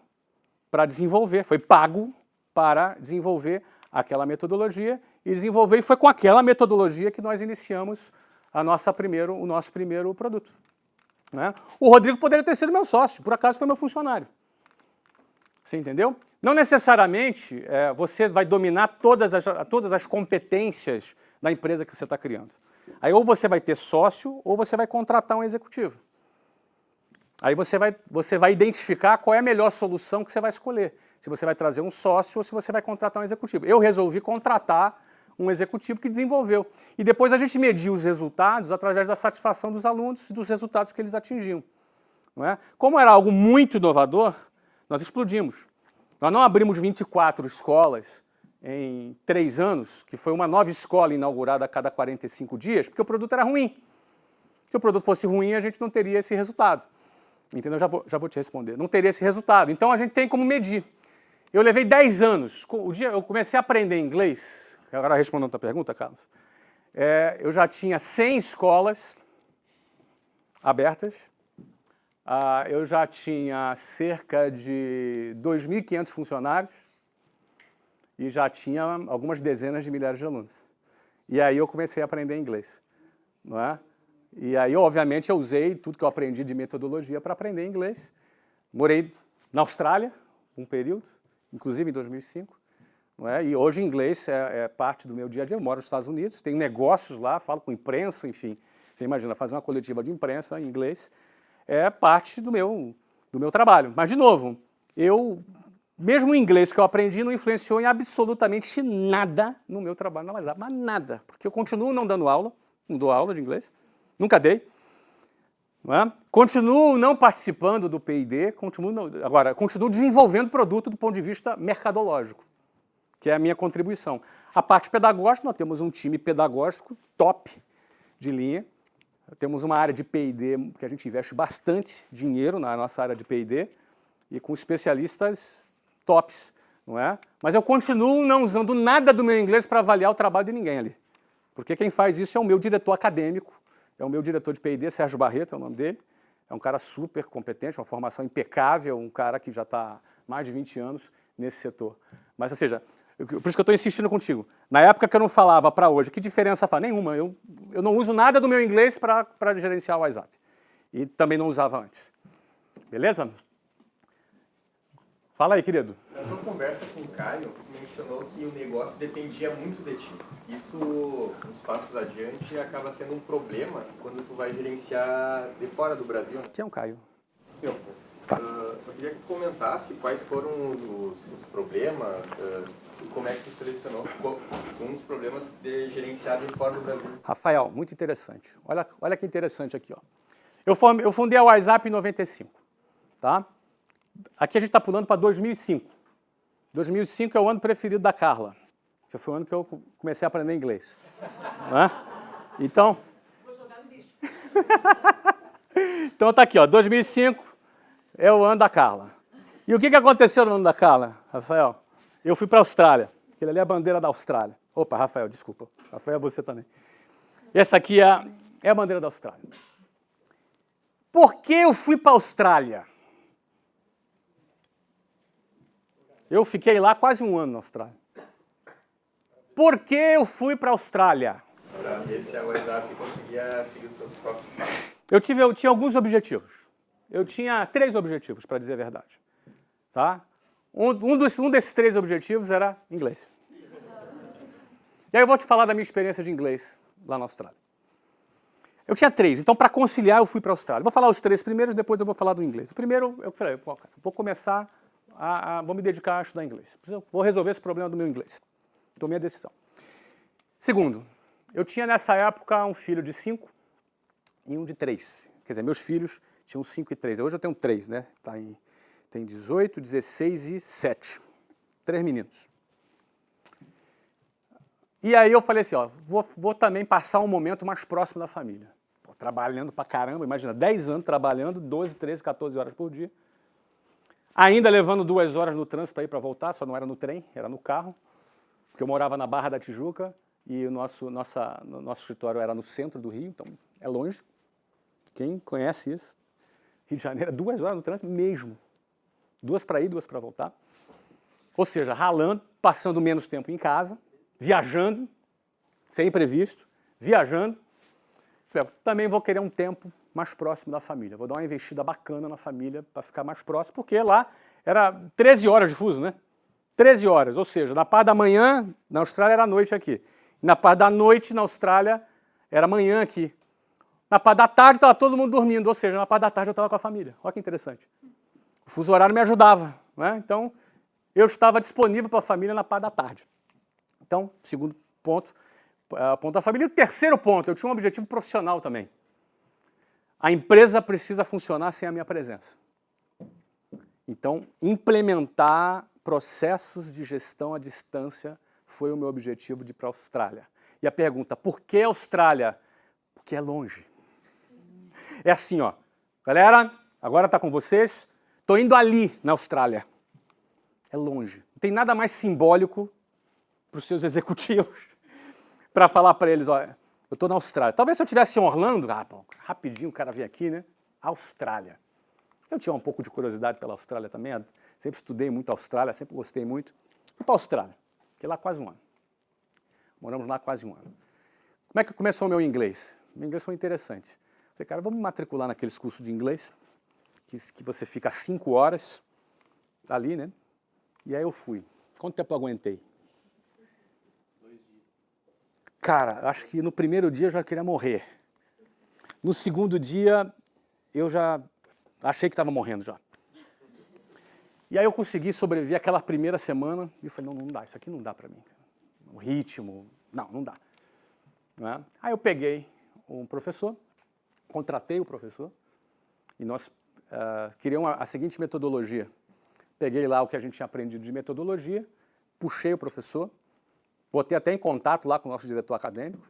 para desenvolver, foi pago para desenvolver aquela metodologia e foi com aquela metodologia que nós iniciamos o nosso primeiro produto. Né? O Rodrigo poderia ter sido meu sócio, por acaso foi meu funcionário. Você entendeu? Não necessariamente você vai dominar todas as competências da empresa que você está criando. Aí ou você vai ter sócio ou você vai contratar um executivo. Aí você vai identificar qual é a melhor solução que você vai escolher. Se você vai trazer um sócio ou se você vai contratar um executivo. Eu resolvi contratar um executivo que desenvolveu. E depois a gente mediu os resultados através da satisfação dos alunos e dos resultados que eles atingiam. Não é? Como era algo muito inovador, nós explodimos. Nós não abrimos 24 escolas em 3 anos, que foi uma nova escola inaugurada a cada 45 dias, porque o produto era ruim. Se o produto fosse ruim, a gente não teria esse resultado. Entendeu? Já vou te responder. Não teria esse resultado. Então, a gente tem como medir. Eu levei 10 anos. O dia eu comecei a aprender inglês, agora respondendo a tua pergunta, Carlos, eu já tinha 100 escolas abertas, eu já tinha cerca de 2.500 funcionários e já tinha algumas dezenas de milhares de alunos. E aí eu comecei a aprender inglês, não é? E aí, obviamente, eu usei tudo que eu aprendi de metodologia para aprender inglês. Morei na Austrália um período, inclusive em 2005. Não é? E hoje inglês é parte do meu dia a dia. Eu moro nos Estados Unidos, tenho negócios lá, falo com imprensa, enfim. Você imagina, fazer uma coletiva de imprensa em inglês é parte do meu trabalho. Mas, de novo, mesmo o inglês que eu aprendi não influenciou em absolutamente nada no meu trabalho na WhatsApp. Mas nada, porque eu continuo não dando aula, não dou aula de inglês. Nunca dei. Não é? Continuo não participando do P&D, agora, continuo desenvolvendo produto do ponto de vista mercadológico, que é a minha contribuição. A parte pedagógica, nós temos um time pedagógico top de linha, temos uma área de P&D que a gente investe bastante dinheiro na nossa área de P&D e com especialistas tops, não é? Mas eu continuo não usando nada do meu inglês para avaliar o trabalho de ninguém ali, porque quem faz isso é o meu diretor acadêmico, é o meu diretor de P&D, Sérgio Barreto é o nome dele, é um cara super competente, uma formação impecável, um cara que já está há mais de 20 anos nesse setor. Mas, ou seja, por isso que eu estou insistindo contigo. Na época que eu não falava para hoje, que diferença faz? Nenhuma. Eu não uso nada do meu inglês para gerenciar o WhatsApp. E também não usava antes. Beleza? Fala aí, querido. Na tua conversa com o Caio, mencionou que o negócio dependia muito de ti. Isso, uns passos adiante, acaba sendo um problema quando tu vai gerenciar de fora do Brasil. Quem é o Caio? Eu. Tá. Eu queria que tu comentasse quais foram os problemas e como é que tu selecionou uns problemas de gerenciar de fora do Brasil. Rafael, muito interessante. Olha que interessante aqui. Ó. Eu fundei a WhatsApp em 95. Tá? Aqui a gente está pulando para 2005. 2005 é o ano preferido da Carla. Que foi o ano que eu comecei a aprender inglês. Né? Então... Vou jogar no lixo. Então tá aqui, ó, 2005 é o ano da Carla. E o que aconteceu no ano da Carla, Rafael? Eu fui para a Austrália. Aquele ali é a bandeira da Austrália. Opa, Rafael, desculpa. Rafael, você também. Essa aqui é a bandeira da Austrália. Por que eu fui para a Austrália? Eu fiquei lá quase um ano na Austrália. Por que eu fui para a Austrália? Para ver se a WhatsApp conseguia seguir os seus próprios passos. Eu tinha alguns objetivos. Eu tinha 3 objetivos, para dizer a verdade. Tá? Um desses 3 objetivos era inglês. E aí eu vou te falar da minha experiência de inglês lá na Austrália. Eu tinha 3, então para conciliar eu fui para a Austrália. Vou falar os 3 primeiros, depois eu vou falar do inglês. O primeiro, eu falei, vou começar, vou me dedicar a estudar inglês. Vou resolver esse problema do meu inglês. Tomei a decisão. Segundo, eu tinha nessa época um filho de 5 e um de 3. Quer dizer, meus filhos tinham 5 e 3. Hoje eu tenho 3, né? Tem 18, 16 e 7. 3 meninos. E aí eu falei assim, ó, vou também passar um momento mais próximo da família. Pô, trabalhando pra caramba, imagina, 10 anos trabalhando, 12, 13, 14 horas por dia. Ainda levando 2 horas no trânsito para ir para voltar, só não era no trem, era no carro. Porque eu morava na Barra da Tijuca e o nosso escritório era no centro do Rio, então é longe. Quem conhece isso? Rio de Janeiro, 2 horas no trânsito mesmo. 2 para ir, 2 para voltar. Ou seja, ralando, passando menos tempo em casa, viajando, sem imprevisto, viajando. Falei, também vou querer um tempo mais próximo da família. Vou dar uma investida bacana na família para ficar mais próximo, porque lá era 13 horas de fuso, né? 13 horas, ou seja, na parte da manhã, na Austrália era noite aqui. Na parte da noite, na Austrália, era manhã aqui. Na parte da tarde, estava todo mundo dormindo, ou seja, na parte da tarde eu estava com a família. Olha que interessante. O fuso horário me ajudava, né? Então, eu estava disponível para a família na parte da tarde. Então, segundo ponto, ponto da família. E o terceiro ponto, eu tinha um objetivo profissional também. A empresa precisa funcionar sem a minha presença. Então, implementar processos de gestão à distância foi o meu objetivo de ir para a Austrália. E a pergunta, por que Austrália? Porque é longe. É assim, ó, galera, agora está com vocês, estou indo ali na Austrália. É longe. Não tem nada mais simbólico para os seus executivos para falar para eles, ó, eu estou na Austrália. Talvez se eu estivesse em Orlando, rapidinho o cara vem aqui, né? Austrália. Eu tinha um pouco de curiosidade pela Austrália também, sempre estudei muito a Austrália, sempre gostei muito. Fui para a Austrália, fiquei lá quase um ano. Moramos lá quase um ano. Como é que começou o meu inglês? Meu inglês foi interessante. Falei, cara, vamos me matricular naqueles cursos de inglês, que você fica 5 horas ali, né? E aí eu fui. Quanto tempo eu aguentei? 2 dias. Cara, acho que no primeiro dia eu já queria morrer. No segundo dia, eu já achei que estava morrendo já. E aí eu consegui sobreviver aquela primeira semana e eu falei, não dá, isso aqui não dá para mim. O ritmo, não dá. Não é? Aí eu peguei um professor, contratei o professor, E nós criamos a seguinte metodologia. Peguei lá o que a gente tinha aprendido de metodologia, puxei o professor, botei até em contato lá com o nosso diretor acadêmico,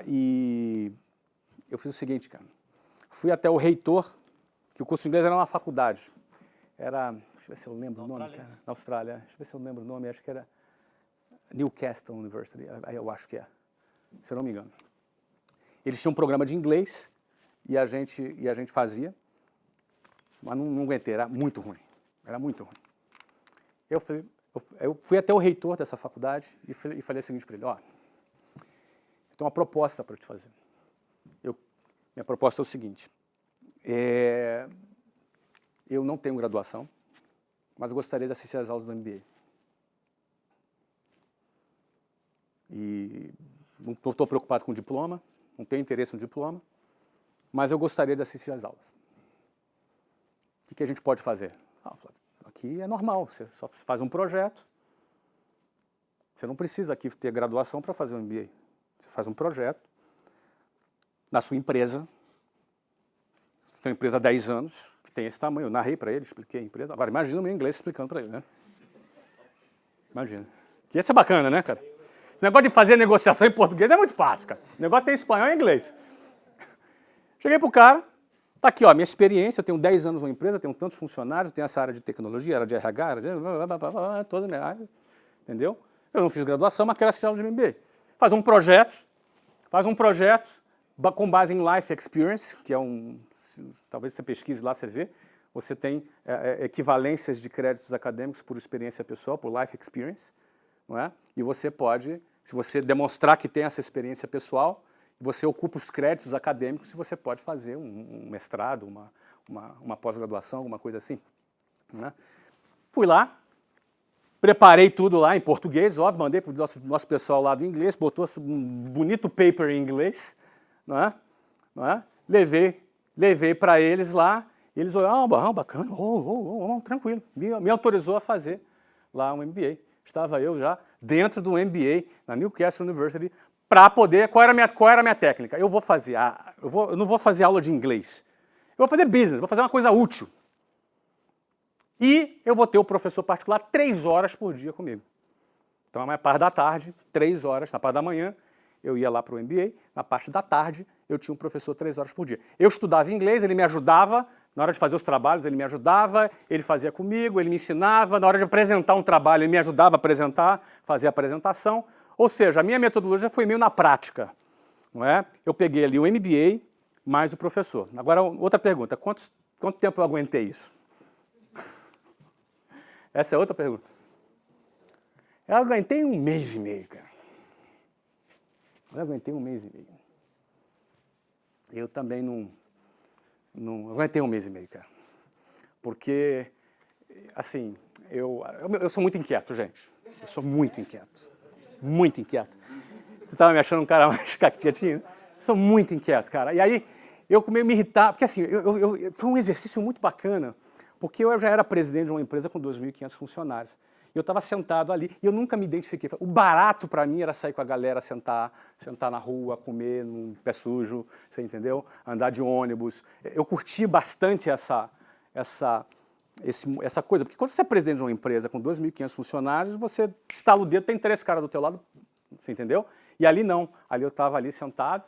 e eu fiz o seguinte, cara. Fui até o reitor, que o curso de inglês era uma faculdade. Era, deixa eu ver se eu lembro o nome, cara. Na Austrália. Deixa eu ver se eu lembro o nome, acho que era Newcastle University, eu acho que é, se eu não me engano. Eles tinham um programa de inglês e a gente fazia, mas não aguentei, era muito ruim. Era muito ruim. Eu fui até o reitor dessa faculdade e falei o seguinte para ele, ó, eu tenho uma proposta para te fazer. Minha proposta é o seguinte, eu não tenho graduação, mas gostaria de assistir às aulas do MBA. E não estou preocupado com o diploma, não tenho interesse no diploma, mas eu gostaria de assistir às aulas. O que a gente pode fazer? Aqui é normal, você só faz um projeto, você não precisa aqui ter graduação para fazer um MBA. Você faz um projeto na sua empresa, você tem uma empresa há 10 anos, que tem esse tamanho, eu narrei para ele, expliquei a empresa. Agora, imagina o meu inglês explicando para ele, né? Imagina. Que ia ser bacana, né, cara? Esse negócio de fazer negociação em português é muito fácil, cara. O negócio tem espanhol e inglês. Cheguei pro cara, tá aqui, ó, minha experiência, eu tenho 10 anos numa empresa, tenho tantos funcionários, tenho essa área de tecnologia, área de RH, área de... toda a minha área, entendeu? Eu não fiz graduação, mas quero assistir aula de MBA. Faz um projeto com base em Life Experience, que é talvez você pesquise lá, você vê, você tem equivalências de créditos acadêmicos por experiência pessoal, por Life Experience, não é? E você pode, se você demonstrar que tem essa experiência pessoal, você ocupa os créditos acadêmicos e você pode fazer um mestrado, uma pós-graduação, alguma coisa assim. Né? Fui lá, preparei tudo lá em português, óbvio, mandei para o nosso pessoal lá do inglês, botou um bonito paper em inglês, não é? Levei para eles lá, e eles olharam, bacana, tranquilo, me autorizou a fazer lá um MBA. Estava eu já dentro do MBA na Newcastle University para poder... Qual era a minha técnica? Eu não vou fazer aula de inglês. Eu vou fazer business, vou fazer uma coisa útil. E eu vou ter o professor particular 3 horas por dia comigo. Então, na parte da tarde, 3 horas, na parte da manhã, eu ia lá para o MBA, na parte da tarde, eu tinha um professor 3 horas por dia. Eu estudava inglês, ele me ajudava, na hora de fazer os trabalhos ele me ajudava, ele fazia comigo, ele me ensinava, na hora de apresentar um trabalho ele me ajudava a apresentar, fazia a apresentação. Ou seja, a minha metodologia foi meio na prática. Não é? Eu peguei ali o MBA mais o professor. Agora, outra pergunta, quanto tempo eu aguentei isso? Essa é outra pergunta. Eu aguentei 1 mês e meio, cara. Eu aguentei 1 mês e meio. Eu também não aguentei 1 mês e meio, cara. Porque, assim, eu sou muito inquieto, gente. Eu sou muito inquieto. Muito inquieto. Você estava me achando um cara mais quietinho? Sou muito inquieto, cara. E aí, eu comecei a me irritar, porque assim, foi um exercício muito bacana, porque eu já era presidente de uma empresa com 2.500 funcionários. E eu estava sentado ali, e eu nunca me identifiquei. O barato para mim era sair com a galera, sentar na rua, comer num pé sujo, você entendeu? Andar de ônibus. Eu curti bastante essa coisa, porque quando você é presidente de uma empresa com 2.500 funcionários, você estala o dedo, tem 3 caras do teu lado, você entendeu? E ali não, ali eu estava ali sentado,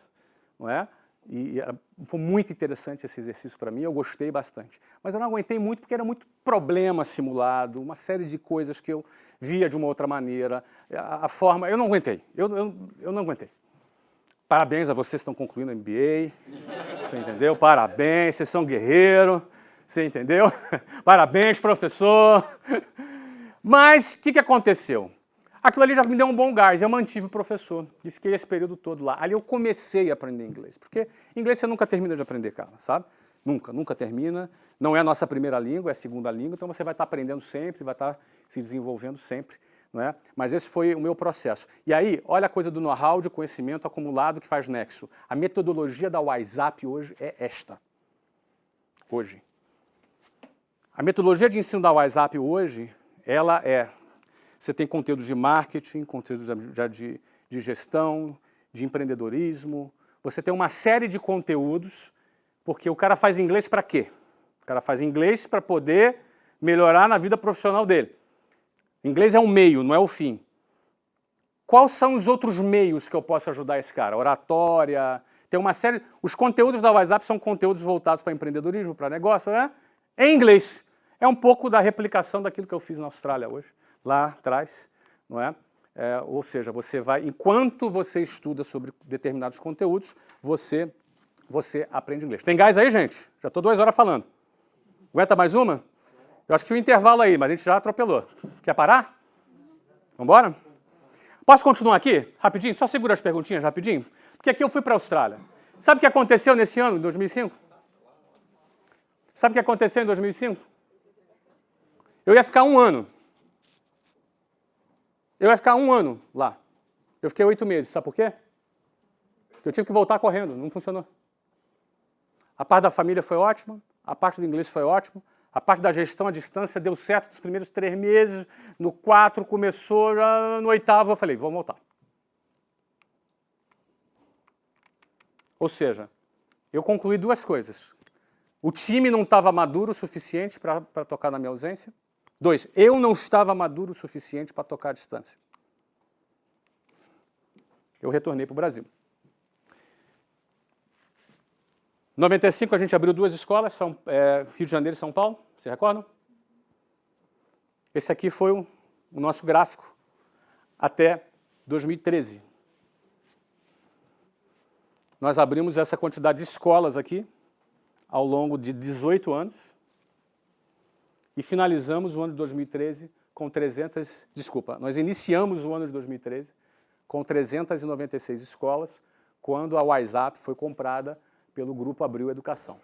não é? E foi muito interessante esse exercício para mim, eu gostei bastante. Mas eu não aguentei muito porque era muito problema simulado, uma série de coisas que eu via de uma outra maneira, a forma... Eu não aguentei, eu não aguentei. Parabéns a vocês que estão concluindo o MBA, você entendeu? Parabéns, vocês são guerreiros, você entendeu? Parabéns, professor. Mas o que aconteceu? Aquilo ali já me deu um bom gás, eu mantive o professor e fiquei esse período todo lá. Ali eu comecei a aprender inglês, porque inglês você nunca termina de aprender, cara, sabe? Nunca termina. Não é a nossa primeira língua, é a segunda língua, então você vai estar aprendendo sempre, vai estar se desenvolvendo sempre, não é? Mas esse foi o meu processo. E aí, olha a coisa do know-how, de conhecimento acumulado que faz nexo. A metodologia da WhatsApp hoje é esta. Hoje. A metodologia de ensino da WhatsApp hoje, ela é... Você tem conteúdos de marketing, conteúdos de gestão, de empreendedorismo. Você tem uma série de conteúdos Porque o cara faz inglês para quê? O cara faz inglês para poder melhorar na vida profissional dele. Inglês é um meio, não é o fim. Quais são os outros meios que eu posso ajudar esse cara? Oratória, tem uma série... Os conteúdos da WhatsApp são conteúdos voltados para empreendedorismo, para negócio, né? Em inglês. É um pouco da replicação daquilo que eu fiz na Austrália hoje, lá atrás, não é? Ou seja, você vai, enquanto você estuda sobre determinados conteúdos, você aprende inglês. Tem gás aí, gente? Já estou 2 horas falando. Aguenta mais uma? Eu acho que tinha um intervalo aí, mas a gente já atropelou. Quer parar? Vamos embora? Posso continuar aqui? Rapidinho? Só segura as perguntinhas rapidinho. Porque aqui eu fui para a Austrália. Sabe o que aconteceu nesse ano, em 2005? Sabe o que aconteceu em 2005? Eu ia ficar 1 ano. Eu ia ficar 1 ano lá. Eu fiquei 8 meses. Sabe por quê? Porque eu tive que voltar correndo. Não funcionou. A parte da família foi ótima. A parte do inglês foi ótima. A parte da gestão à distância deu certo nos primeiros 3 meses. No 4 começou. Já no 8º eu falei, vamos voltar. Ou seja, eu concluí 2 coisas. O time não estava maduro o suficiente para tocar na minha ausência. 2, eu não estava maduro o suficiente para tocar à distância. Eu retornei para o Brasil. Em 95 a gente abriu 2 escolas, Rio de Janeiro e São Paulo, vocês recordam? Esse aqui foi o nosso gráfico até 2013. Nós abrimos essa quantidade de escolas aqui ao longo de 18 anos. E finalizamos o ano de 2013 com nós iniciamos o ano de 2013 com 396 escolas, quando a WhatsApp foi comprada pelo Grupo Abril Educação.